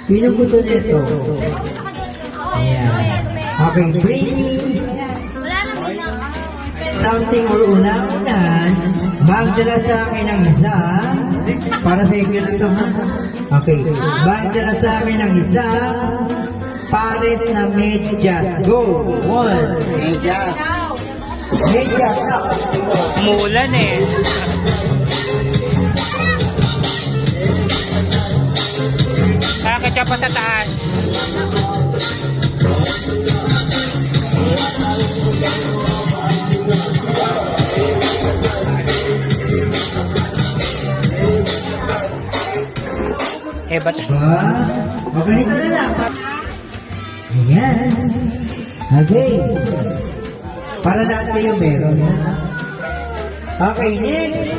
Pinuputo nito. Ayan. Okay, bring me something or una-unahan. Magdala sa akin ng isang, para sa inyo na ito, ha? Okay. Magdala sa akin ng isang pares na medyas. Go! 1. Medyas. Medyas. Up. Umuulan eh. Bakit ka pa sa taas? Eh, ba't? Diba? O ganito na lang. Ayan. Okay. Para lahat kayo meron. Okay, next.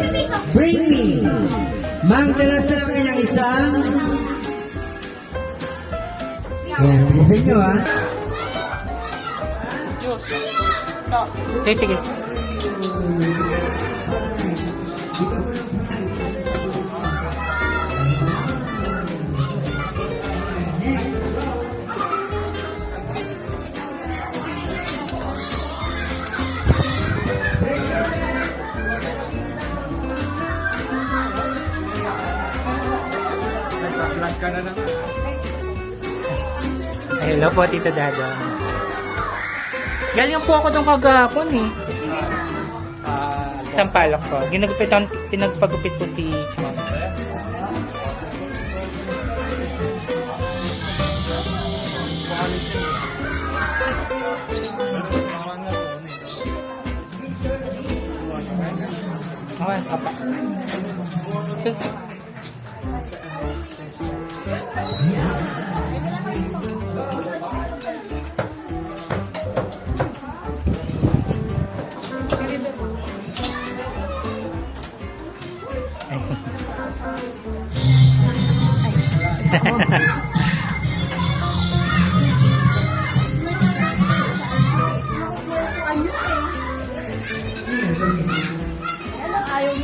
Bring me. Magdala sa akin ng isang. Ayan, bilisan nyo ha. Sige, sige. Hello po, Tito Dado. Galing po ako doon kagapon eh. Sampalok po. Pinagpagupit po si Chong. Okay, papa.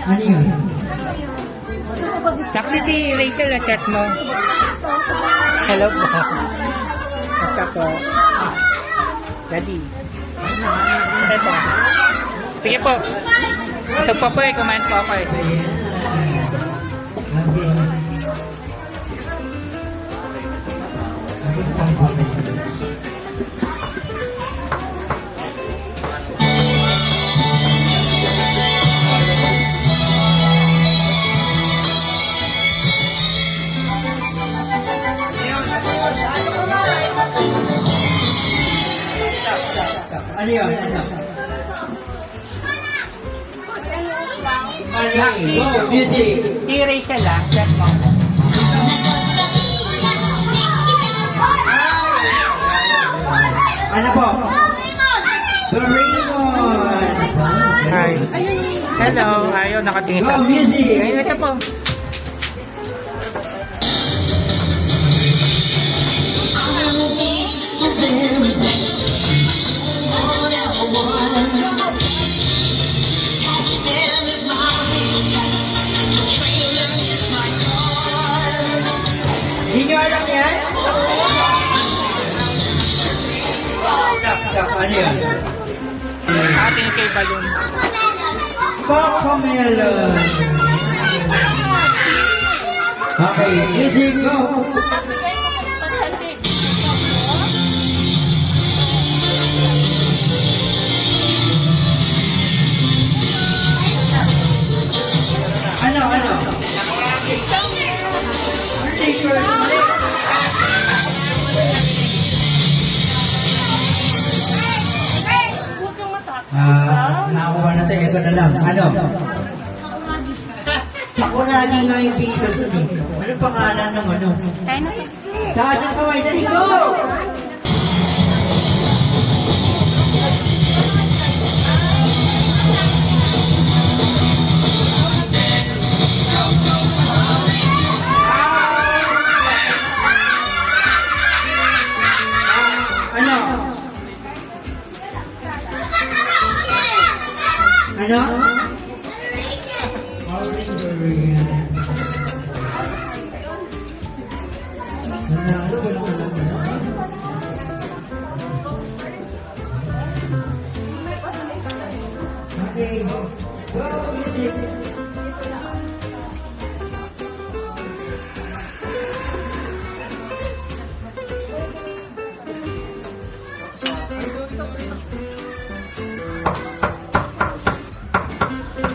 Ano yun? Actually, si Rachel na chat mo. Hello po. Basta po. Daddy. Ito. Sige po. Ito po po eh. Kumain po ako eh. Ano yun? Ano? Okay, go, music. Si Rachel lang. Chat mo. Ano po? Doraemon. Hi. Hello. Ayaw, nakatingin Go, sa... music. Ayun, ito po. Hindi nyo alam yan? Stop, ano yun? Ating kay Balloon. Cocomelon. Okay, music, go. Ano? Sticker. Nakuha na tayo. Ito na lang. Ano? Ako lagi nga yung Beatles dun eh. Ano pangalan ng ano? Lahat ng kamay. Dali, go! Ano? Orange.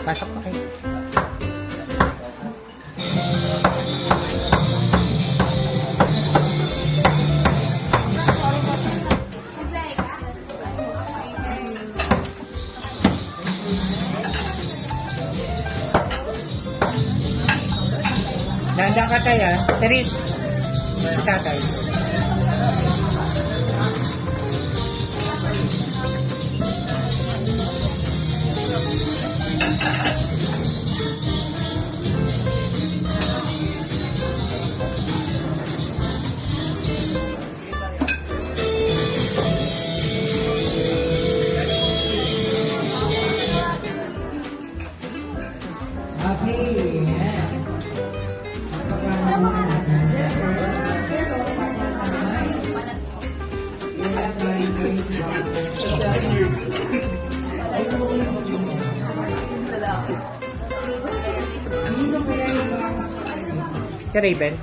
Pasok pa kayo. Dahan-dahan ka tayo, ah. Teres. Si tatay. Happy, yeah. Pagkakaroon mo natin. Pero, sino kaya yung mga Si Raven.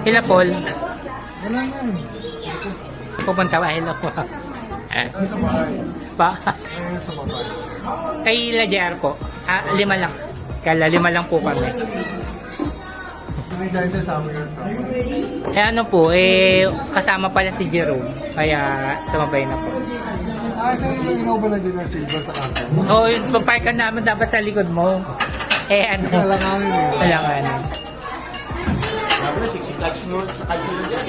Sila Paul. Pupunta ba? Hello po. Pa? Kay JR po. 5 lang. Kala 5 lang po kami. Ano po, kasama pala si Jerome. Kaya tumabay na po. So yung inoba na dyan ng silver sa kanto? Oo, yung paparkan namin dapat sa likod mo. Ano? Kalanganin eh. Kalanganin. Sabi na, 60 touch mo sa kanto na dyan.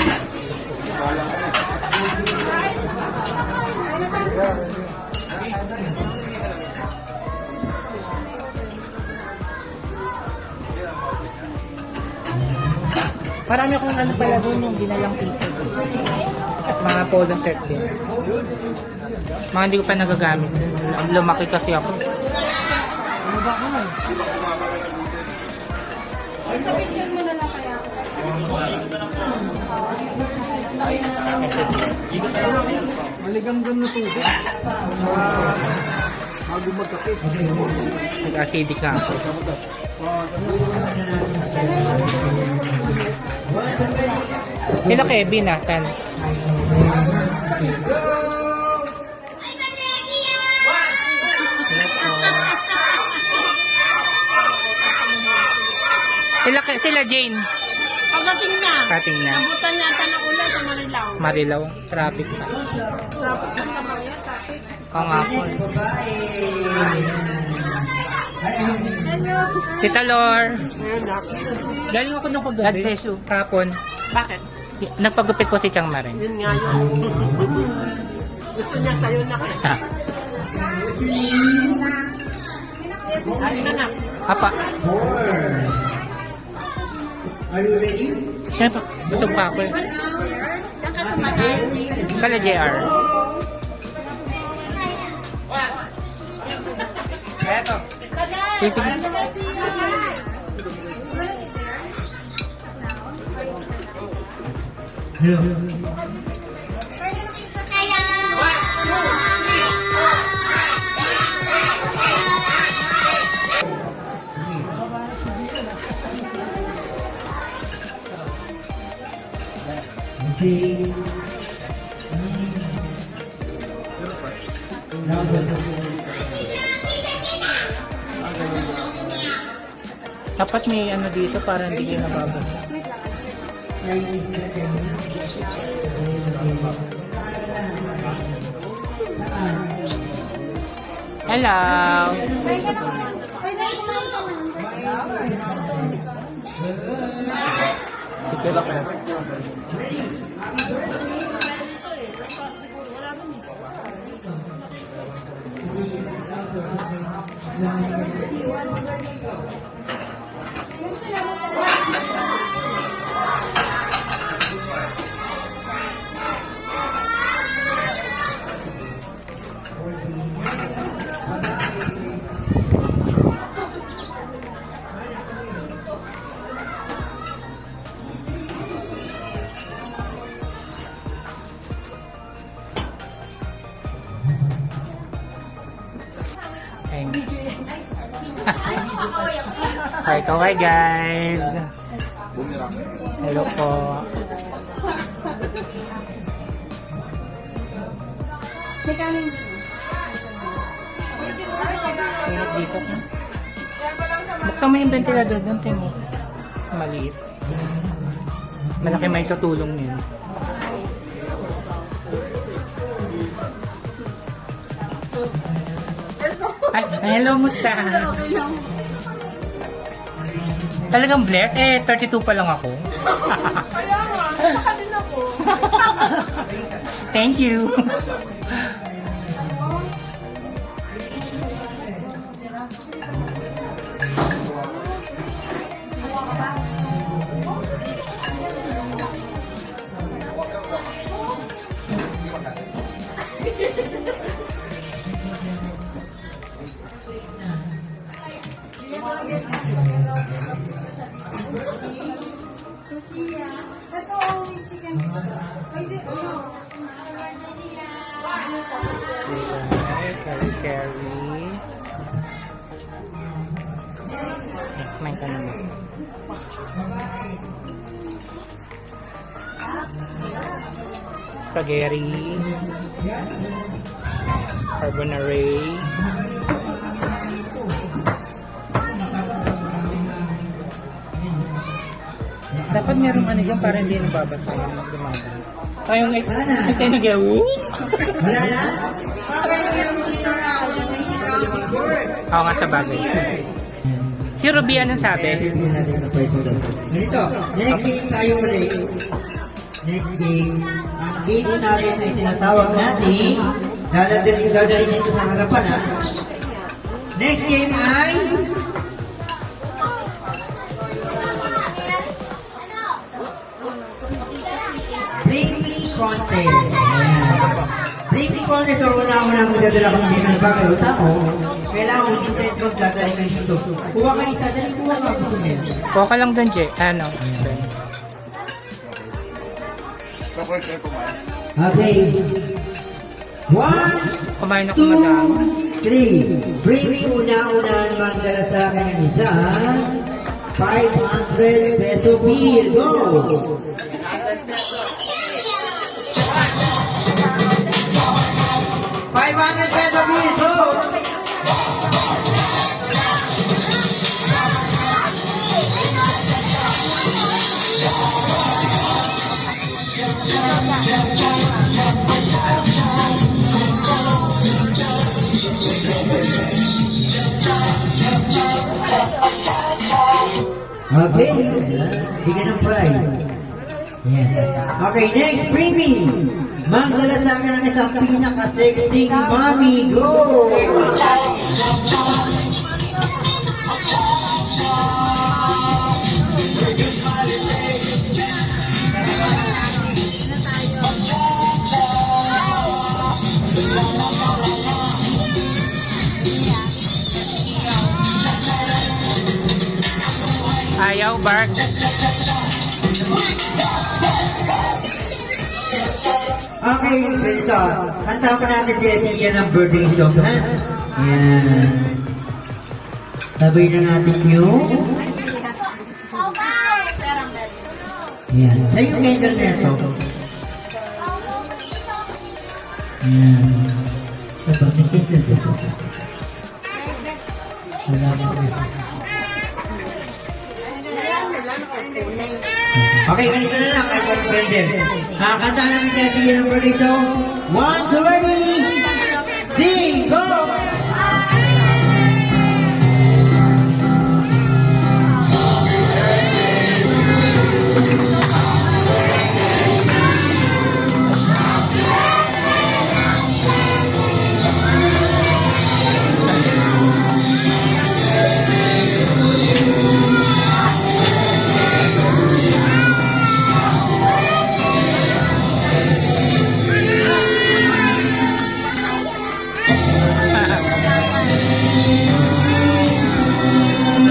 Marami akong ano pala doon yung dinalang t-shirt. Mga polo shirt din. Mga hindi ko pa nagagamit. Lumaki kasi ako. Maligamgam na to. Bago magkakit. Nag-acidic na ako. Sila Kevin, nasan? Sila Jane. Pagdating na. Kating na. Nabutan yata ng ulan sa Marilaw. Marilaw. Traffic pa. Traffic ng Tamaya, traffic. Oo nga po. babae? Hello. Tita Lor. Galing ako nung kagabi. Kapon. Bakit? Nagpagupit po si Chang Marin. Yun nga yun. Gusto niya sa'yo na kaya. Ayun na na. Apa. 4. Are you ready? Yan pa. Busog pa ako eh. Saan ka tumating? Kala JR. Eto. Okay. Dapat may ano dito para hindi kayo nababasa. Hello. Ito lang. Hi, kaway guys. Hello po. Ingat dito. Buksan mo yung ventilador doon, Timo. Maliit. Malaki may tutulong yun. Ay, hello, musta? Talagang blessed? Eh, 32 pa lang ako. Thank you. Carry. Main ka naman. Spaghetti. Carbonara. Dapat meron ano dyan para hindi nababasa yung magdumada. Kayong ay nag-awoo? Wala na? Bakit yung dino na ako na may before? Oo nga sa bagay. Si Ruby, anong sabi? Ganito, next game tayo ulit. Next game, ang game natin ay tinatawag natin, dadalhin ito sa harapan ha. Next game ay, Bring Me Contest. Bring Me Contest, o una-una magdadala kami dito ng bagay o tao, kailangan yung intent mo dadalhin ka dito. Kuha ka isa, dali kuha ka gusto mo. Kuha ka lang dun, Jay. Ano? Sa first time kumain. Okay. 1, Kumain ako 2, madami. 3. Bring me una-una magdala sa akin ng isa. 500 peso bill. Go! 500 peso bill. Go! Okay. Bigyan ng pride. Yeah. Okay, next, bring me. Magdala sa akin ang isang pinaka-sexing mommy. Go! Ayaw, Bark. Okay, ganito. Kanta ko natin si Tia ng birthday song, ha? Yan. Sabay na natin yung... Yan. Sa'yo yung candle na ito. Yan. Ito, may candle dito. Wala mo dito. Okay, ganito na lang kahit walang candle. Kakanta namin si Tia ng birthday song. 1, 2, ready! Sing! Go!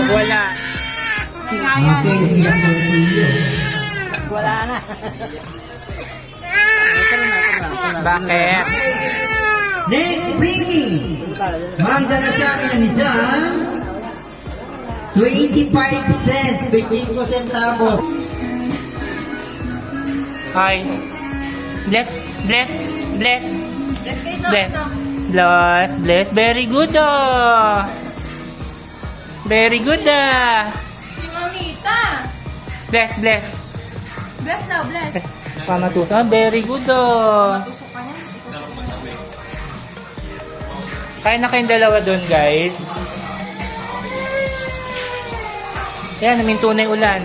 Wala. Okay, umiyak na yung Tia. Wala na. Bakit? Next, bring me. Magdala sa akin ng isang 25%, 15 centavos. Hi. Bless, bless, bless. Bless. Bless, bless. Very good Very good Si Mamita. Bless, bless. Bless daw, bless. Pamatusa. Very good Kaya na kayong dalawa doon, guys. Yan, naminto na yung ulan.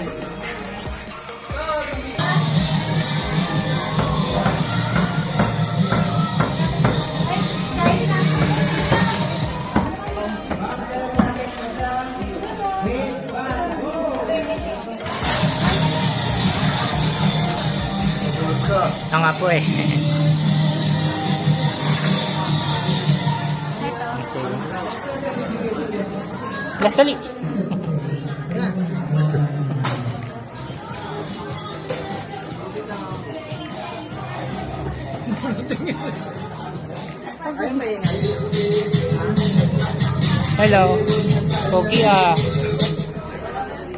Ito nga po eh. Last dali. Hello. Pogi ah.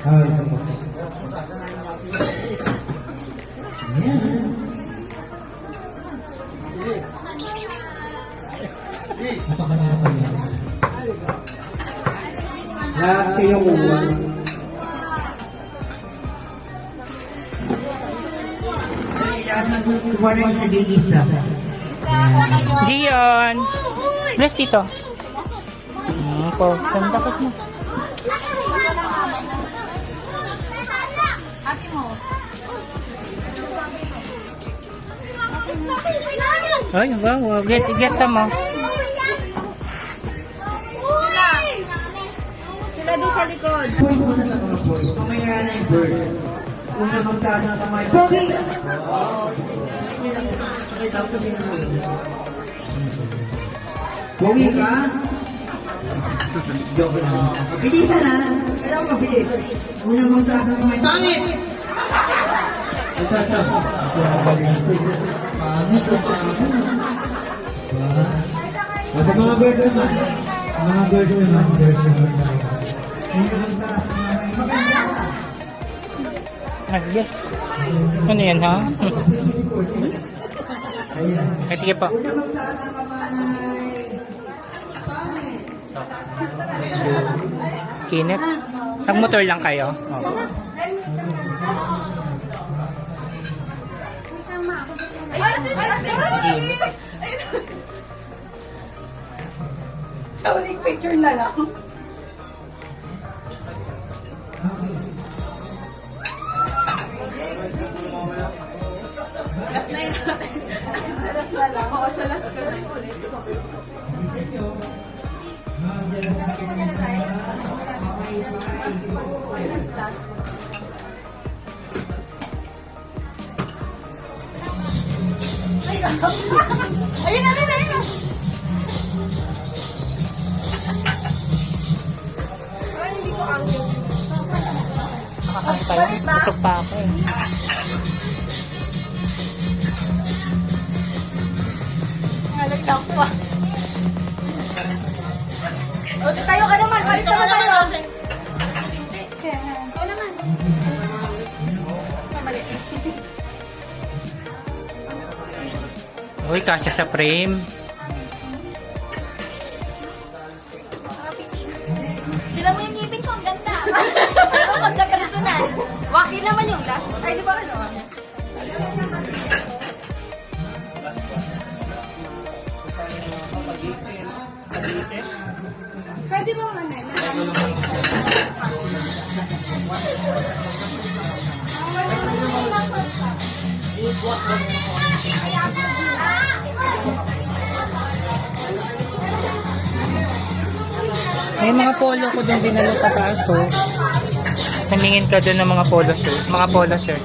Ito po. Ayan. Napakalala pa niya. Lahat kayo kuha. Lahat ng kuha na yung nagigisa. Gion. Bless dito. Po, tapos mo. Ate mo. Ay, wow. Get mo. Sila din sa likod. Boy, muna sa mga boy. Mamaya na yung bird. Una magtana ng kamay. Pogi! Okay, tapos yung Pogi ka? Joke lang. Bilisan na. Kailangan mabilis. Una magtana ng kamay. Pangit! Ito. Pangit o pangit. At mga bird naman. Mga bird naman. Una magtana ng kamay. Maganda! Ah, yes. Ano yan, ha? Ayan. Ay, sige po. Una magtana ng kamay. Pangit! Kinit. Nagmotor lang kayo. Oh. Sa uling picture na lang. Last na yun natin. Last na lang. Oo, sa last ka na ulit. Ayun na. Ay, hindi ko angin. Nakakantay. Busog pa ako eh. Ngalag na ako ah. O, tayo ka naman. Balik naman tayo. Ikaw naman. Mali. Uy, kasya sa frame. Tila mo yung ngipin ko, ang ganda. Pero pag sa personal, waki naman yung last. Ay, di ba ano? Pwede ba ano? May mga polo ko doon dinala sa taas, oh. Tumingin ka doon ng mga polo shirt. Mga polo shirt.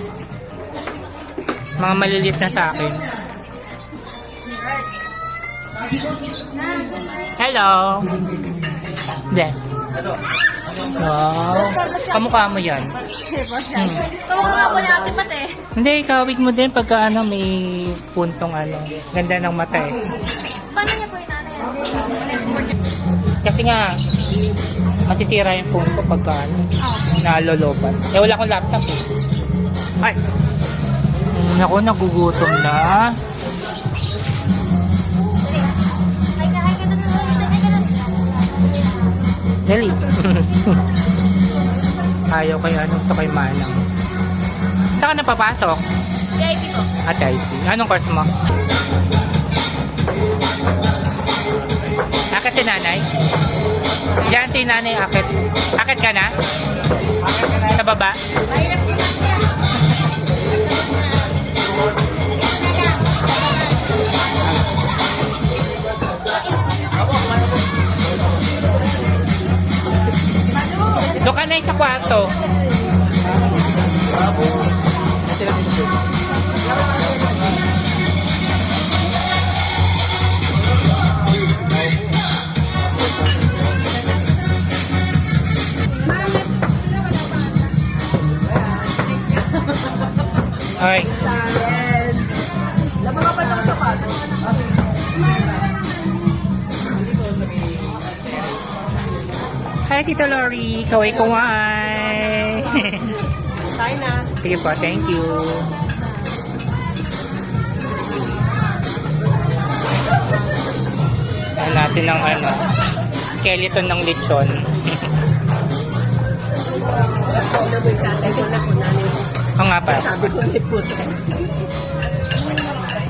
Mga maliliit na sa akin. Hello! Bless. Wow. Kamukha mo yan. Kamukha po natin pati. Hindi, kawig mo din pagka ano, may puntong ano. Ganda ng mata eh. Paano niya po yung nanay? Kasi nga, Masisira yung phone ko pagka nalolopan. Eh, wala akong laptop eh. Ay! Naku, nagugutom na. Ay ka na. Dali. Ayaw kay sa kay Manang. Saan ka na papasok? VIP po. At IT. Anong course mo? Akit si nanay? Diyan si nanay akit. Akit ka na? Sa baba? Mahirap din lang yan. Doon ka na sa kwarto. Ay. Hi, Tito Lori. Kaway-kaway. Tayo na. Sige po, thank you. Ayan natin ang skeleton ng lechon. Alam mo yung tatay ko na po namin. Oo nga pa. Sabi ko may puto.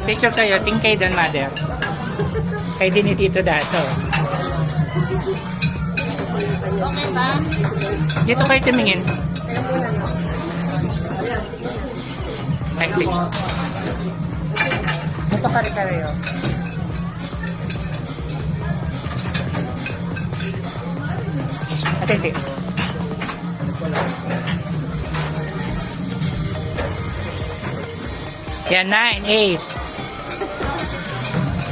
Picture kayo, ting kay Dan Mother. Kay din ni Tito Dato. Okay ba? Dito kayo tumingin. Kaya muna no. Ay, please. Dito ka rin kayo. Ate, ate. Yan, 9, 8.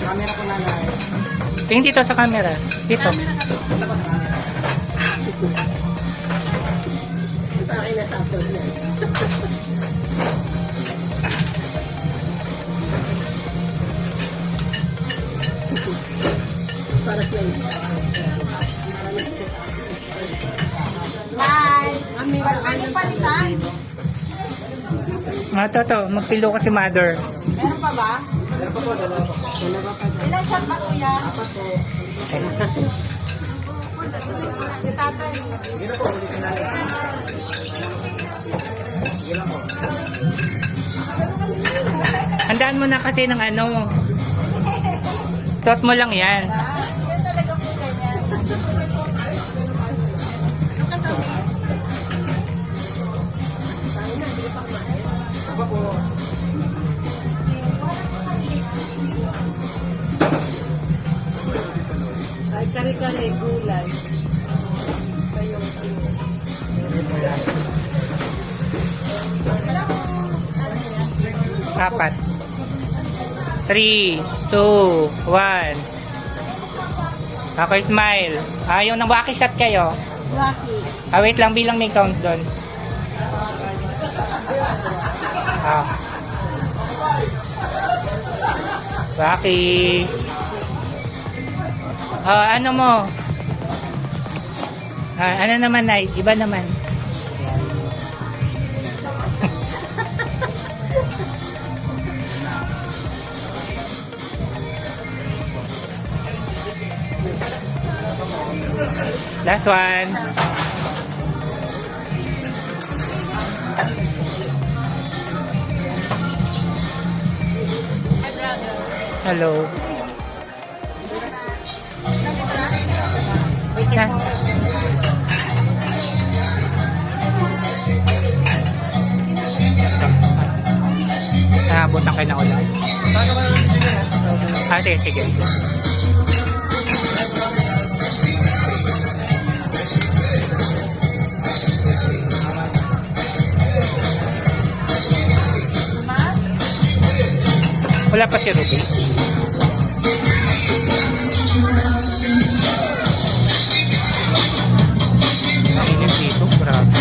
Camera ko na na. Tingin dito sa camera. Dito. Parang inasapos na. Parang yan. Bye! Ano palitan? Toto, magpilo ka si Mother. Meron pa ba? Meron pa po, dalawa. Ilang shot ba kuya? Apat po. Si tatay. Handaan mo na kasi ng Tot mo lang yan. Yan talaga po ganyan. Ay, kare-kare, gulay. Apat. 3, 2, 1. Okay, smile. Yung nang wacky shot kayo. Wacky. Wait lang, bilang may count doon. Wacky. Ano mo? Ano naman, Night? Iba naman. Last one. Hello. Butang kayo na ulan. Sige. Wala pa si Ruby. Mainit dito, grabe.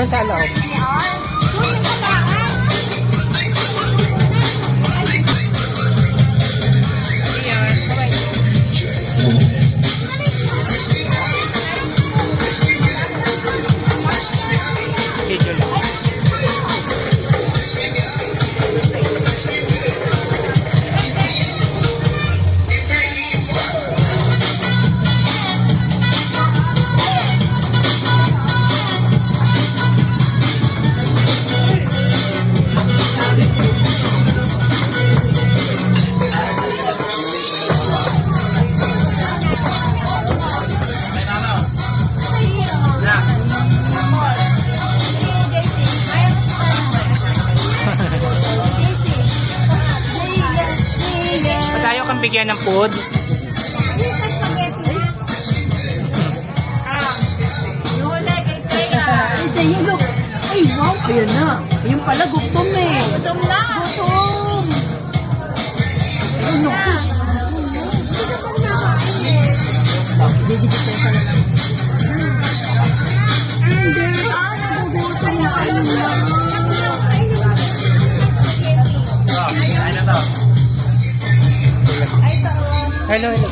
doon sa loob. Video lang. Pag ayaw kang bigyan ng food, Sa'yo, look. Ay, wow. Ayan na. Ayun pala, gutom eh. Gutom na. Gutom. Ano? Didikit tayo sa lalang. Hindi. Nagugutom na kayo lang. hello, hello.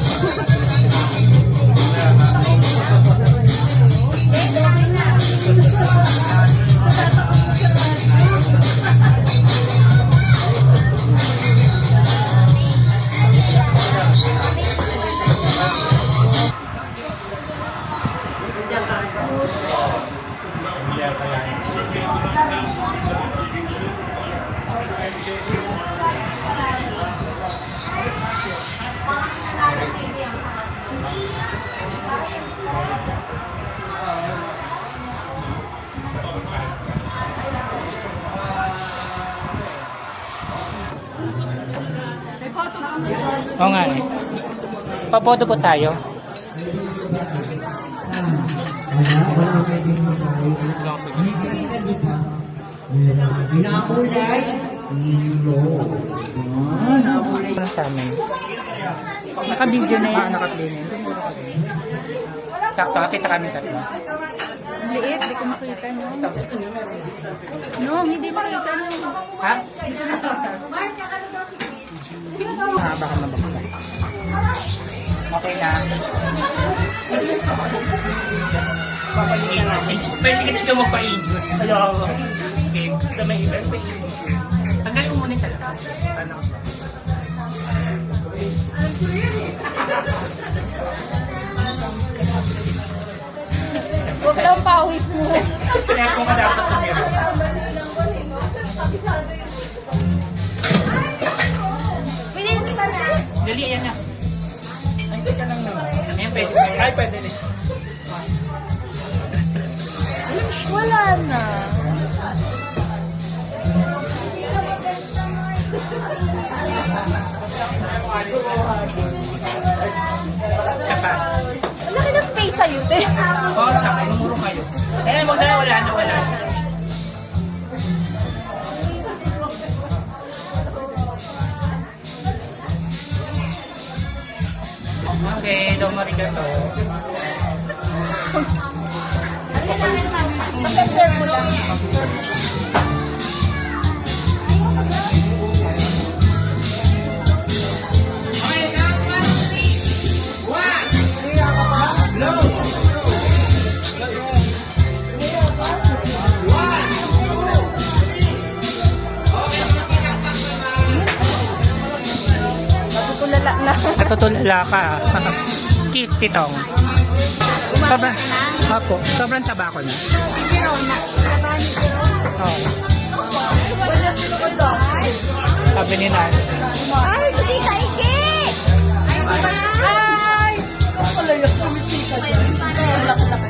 Oo nga eh. Paboto po tayo. Pinakulay. Hilo. Nakulay. Ano sa amin? Naka-video na yan. Naka-play na yan. Sakto, kita kami tatlo. Liit, di ko makita no. No, hindi makita no. Ha? Baka mabaksa. Okay na. Papalitan natin. Pwede ka dito magpa-injure. Hello. Okay. Ito may event. Tanggal mo muna sa labas. Ano? Huwag lang pawis mo. Kaya kung dapat tumira. Pwede na kita na. Dali, ayan na. Ay, teka lang naman. Ayan, pwede. Ay, pwede rin. Wala na. Kapa. Laki na space sa'yo, te. Oo, saka. Numuro kayo. Eh, wag na, wala na, wala na. Okay, domo arigato. Mag-serve mo lang. Natutulala na. Natutulala ka. Kiss kitong. Sobrang, ako, sobrang taba ko na. Oo. Sabi ni Nani. Ay, si Tita Iki! Ay! Ikaw pala yung kumitita dyan. Laki-laki.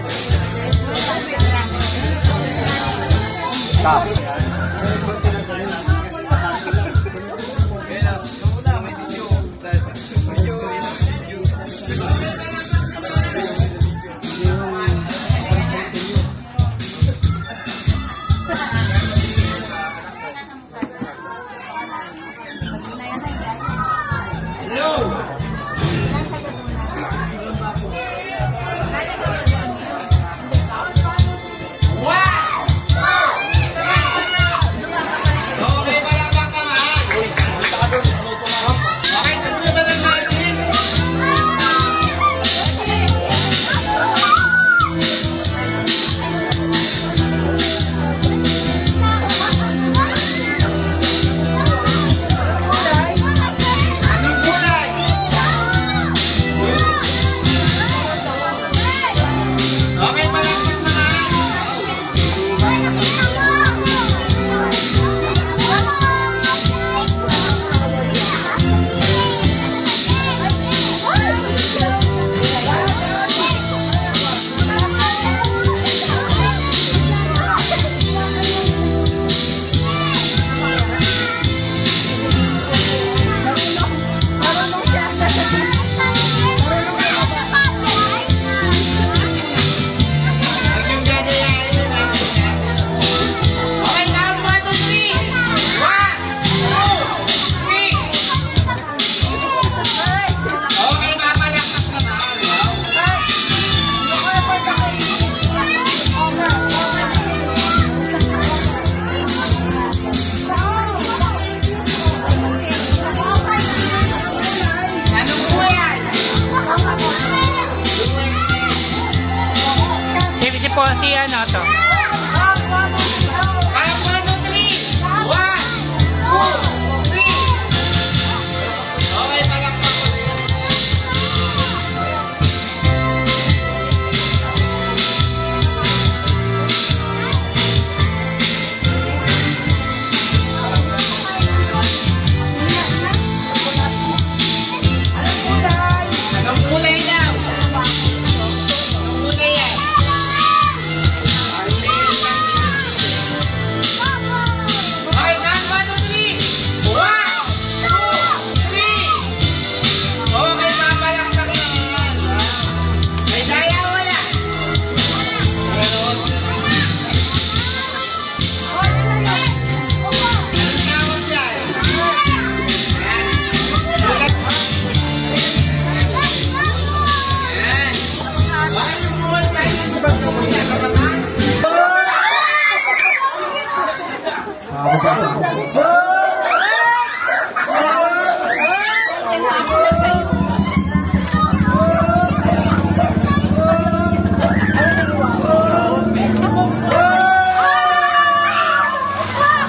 po si ano to.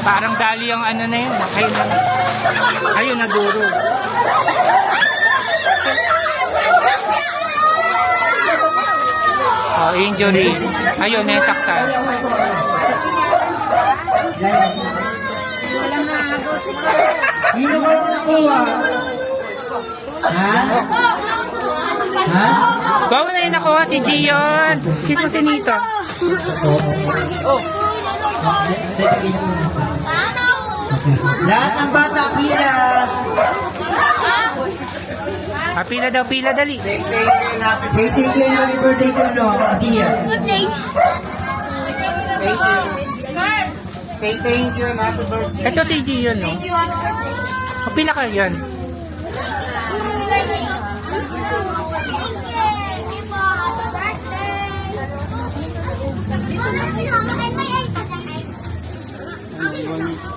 Parang dali yung ano na yun. Ayun, naduro. Oh, injury. Ayun, nasaktan. Hindi ko lang nakuha. Ha? Ha? Bawa na yun nakuha si Gion. Kiss mo si Nito. Lahat ng bata, pila. Pila daw, pila dali. Say thank you and happy birthday to ano, Atia. Say thank you and happy birthday. Ito si Gion, no? Pila ka yan.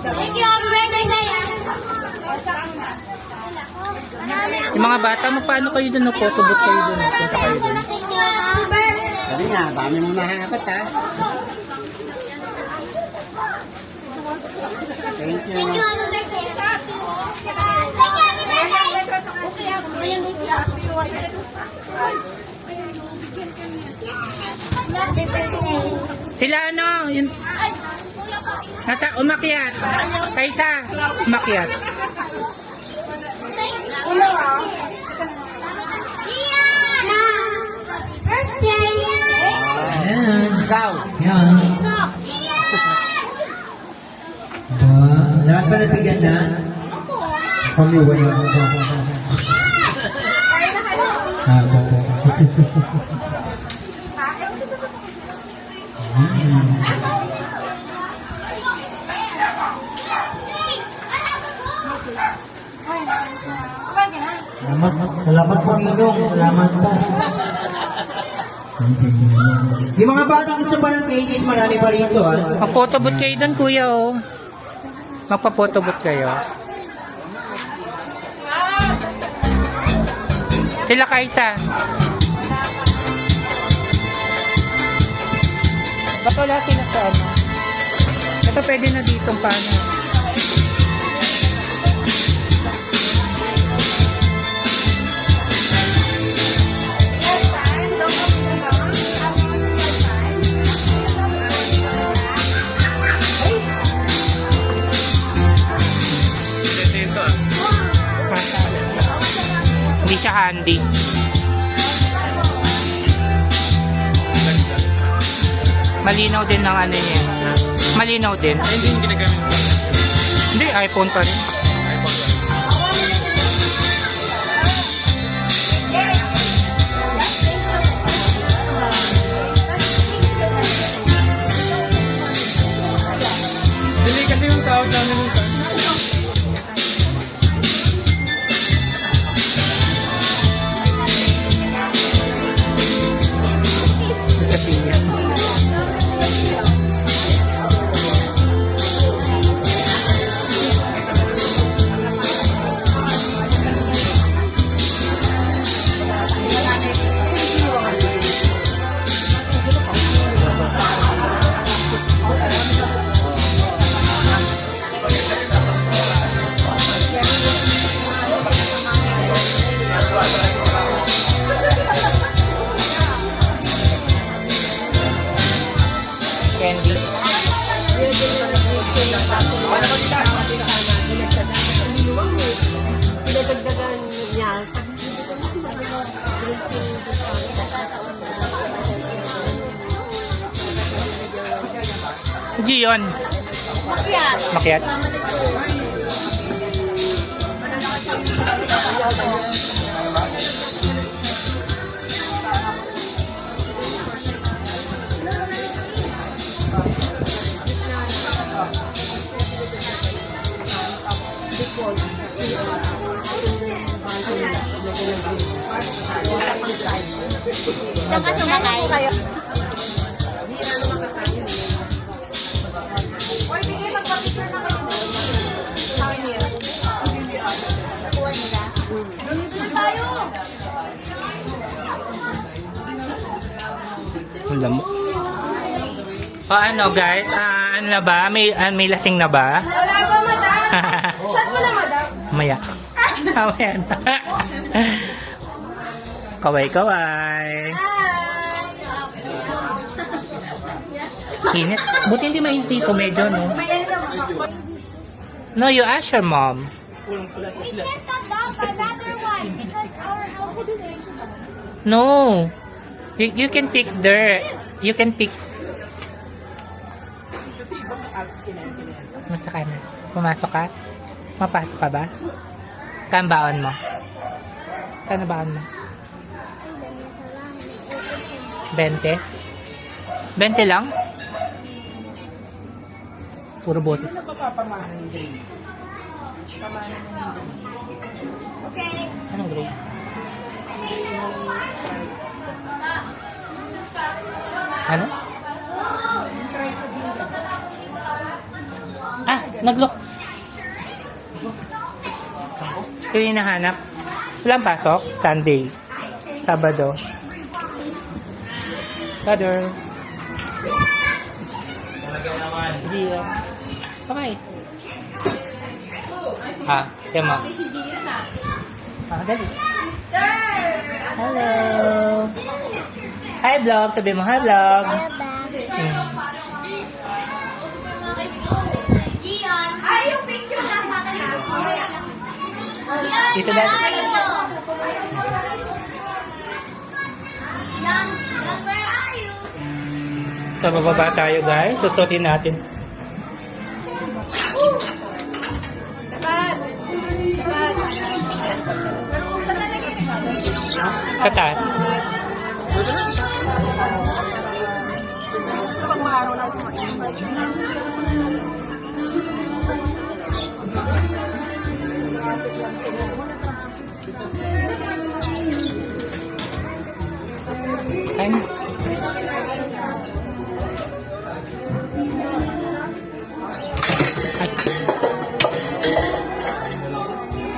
Thank you, happy birthday, Zaya. Yung mga bata mo, paano kayo dun? No? Photobooth kayo dun. Punta kayo dun. Thank you, happy birthday. Sabi nga, dami mo mahakot ha. Thank you. Thank you, happy birthday. Thank you, happy birthday. Sila ano? Yun, nasa umakyat. Kaysa, umakyat. Birthday. Ayan. Ikaw. Yan. Stop. Lahat ba nabigyan na? Pamuwa na. Salamat po, Ninong. Salamat po. Yung mga batang gusto pa ng pages, marami pa rito, ha? Mag-photobooth kayo dun, kuya, oh. Magpa-photobooth kayo. Sila Kaysa. Ba't wala sila sa ano? Ito pwede na dito paano. Hindi siya handy. Malinaw din ng ano niya. Malinaw din. Hindi ginagamit ko. Hindi, iPhone pa rin. Hindi kasi yung tawag namin yung Gion. Makiat. Saan ka sumakay? Tayo! Ang lamo. O ano guys, ano na ba? May lasing na ba? Wala pa, madam. Shot mo na, madam. Maya. Maya na. Kaway-kaway. Init. Buti hindi mainit dito medyo, no? May ano naman. No, you ask your mom. We can't cut down by another one because our house. No. You can fix there. You can fix. Basta ka na. Pumasok ka? Mapasok ka ba? Kano baon mo? Kano baon mo? 20? 20 lang? Puro boses. Okay. Anong grade? Ano? Ah, nag-look. Kaya yung hinahanap. Walang pasok? Sunday. Sabado. Father. Hindi yun. Okay. Ah, tiyan mo. Ah, dali. Hello. Hi vlog. Sabi mo hi vlog. Gian. Ay, yung picture na sa akin. Dito dali. Gian, where are you? Sa bababa tayo guys. Susutin natin. Katas. Kain. Ay.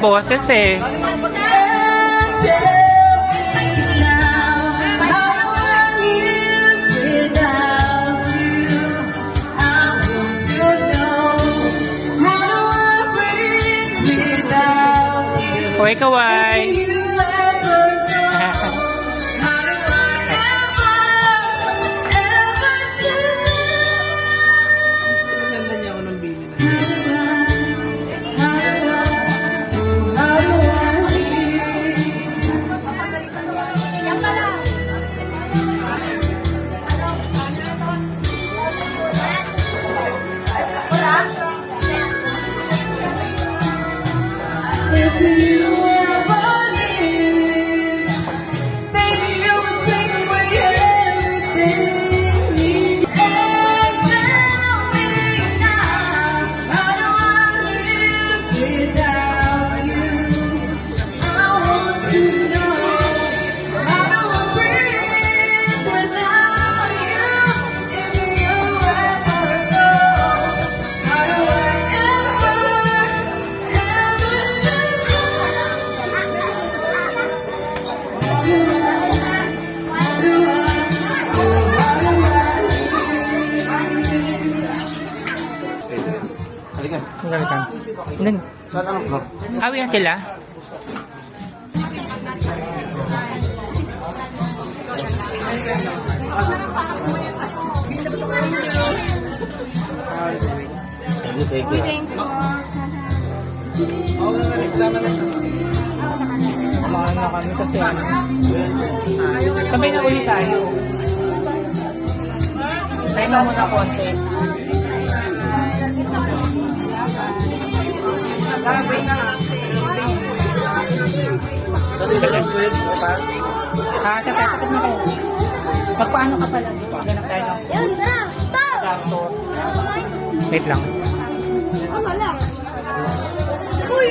Boses eh. Kaway-kaway. Yan pala. If you ever leave, baby, you will take away everything. And tell me now, how do I live without you? I want to know, how do I breathe without you? If you ever go, how do I ever say Halika. Halika. Saan ang floor? Awi na sila. Thank you. Kumain na kami kasi ano. Sabay na ulit tayo. Tayo na muna konti. Gagawin na nga. Kasi ganun po yun, pass. Tapos na kayo. Magpaano ka pala? Ganap tayo ng Yun na! Stop! kwarto. Wait lang. Ano lang? Uy!